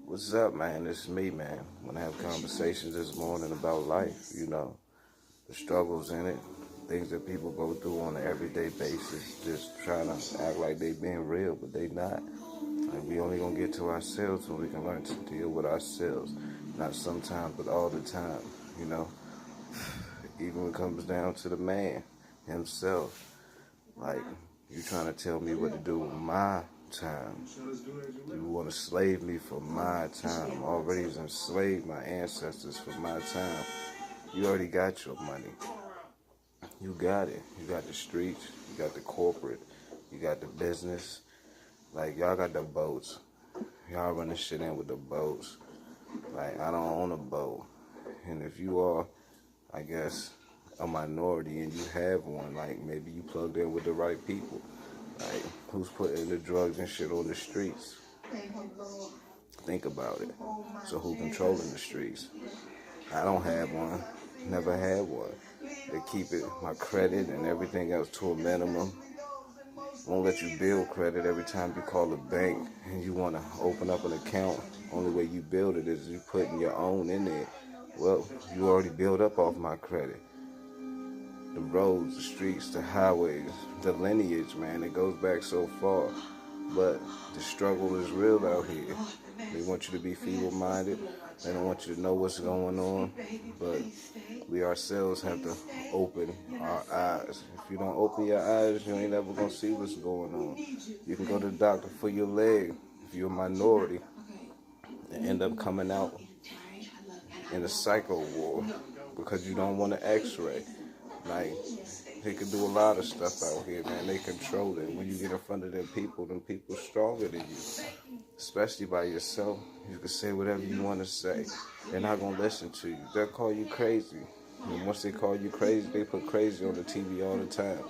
What's up, man? It's me, man. When I have conversations this morning about life, the struggles in it, things that people go through on an everyday basis, just trying to act like they being real, but they not. Like, we only gonna get to ourselves when we can learn to deal with ourselves. Not sometimes, but all the time, you know. Even when it comes down to the man himself. Like, you trying to tell me what to do with my time. You want to slave me for my time. Already enslaved my ancestors for my time. You already got your money. You got it. You got the streets. You got the corporate. You got the business. Like, y'all got the boats. Y'all running shit in with the boats. Like, I don't own a boat. And if you are, I guess, a minority and you have one, like, maybe you plugged in with the right people. Like, who's putting the drugs and shit on the streets? Think about it. So who controlling the streets? I don't have one. Never had one. They keep it, my credit and everything else to a minimum. Won't let you build credit every time you call a bank and you want to open up an account. Only way you build it is you putting your own in there. Well, you already built up off my credit. The roads, the streets, the highways, the lineage, man, it goes back so far. But the struggle is real out here. They want you to be feeble-minded. They don't want you to know what's going on. But we ourselves have to open our eyes. If you don't open your eyes, you ain't ever going to see what's going on. You can go to the doctor for your leg if you're a minority and end up coming out in a psycho war because you don't want to x-ray. Like, they can do a lot of stuff out here, man. They control it. When you get in front of them people stronger than you. Especially by yourself. You can say whatever you want to say. They're not going to listen to you. They'll call you crazy. And once they call you crazy, they put crazy on the TV all the time.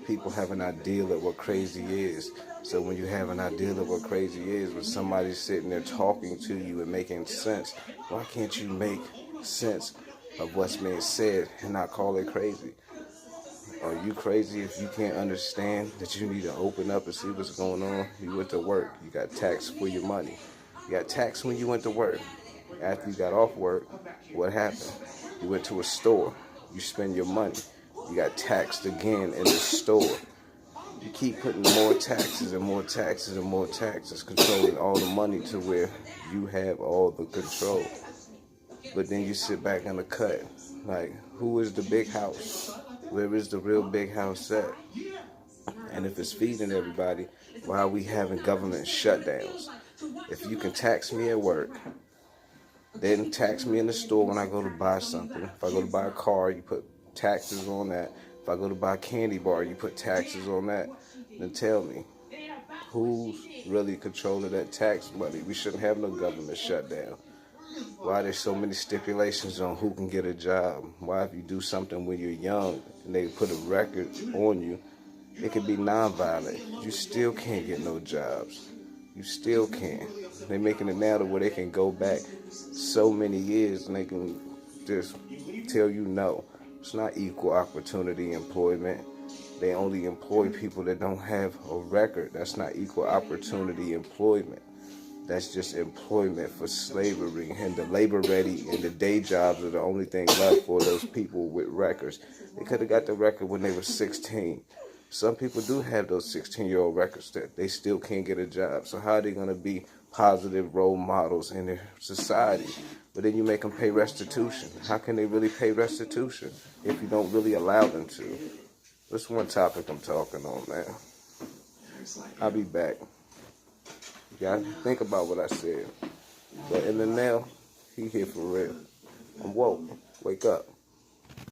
People have an ideal of what crazy is. So when you have an ideal of what crazy is, when somebody's sitting there talking to you and making sense, why can't you make sense of what's being said and not call it crazy? Are you crazy if you can't understand that you need to open up and see what's going on? You went to work. You got taxed for your money. You got taxed when you went to work. After you got off work, what happened? You went to a store. You spend your money. You got taxed again in the store. You keep putting more taxes and more taxes and more taxes, controlling all the money to where you have all the control. But then you sit back in the cut. Like, who is the big house? Where is the real big house at? And if it's feeding everybody, why are we having government shutdowns? If you can tax me at work, then tax me in the store when I go to buy something. If I go to buy a car, you put taxes on that. If I go to buy a candy bar, you put taxes on that. Then tell me, who's really controlling that tax money? We shouldn't have no government shutdown. Why are there so many stipulations on who can get a job? Why if you do something when you're young and they put a record on you, it could be nonviolent. You still can't get no jobs. You still can't. They're making it now to where they can go back so many years and they can just tell you no. It's not equal opportunity employment. They only employ people that don't have a record. That's not equal opportunity employment. That's just employment for slavery, and the labor ready and the day jobs are the only thing left for those people with records. They could have got the record when they were 16. Some people do have those 16-year-old records that they still can't get a job. So how are they going to be positive role models in their society? But then you make them pay restitution. How can they really pay restitution if you don't really allow them to? That's one topic I'm talking on, man. I'll be back. You gotta think about what I said. But in the now, he here for real. I'm woke. Wake up.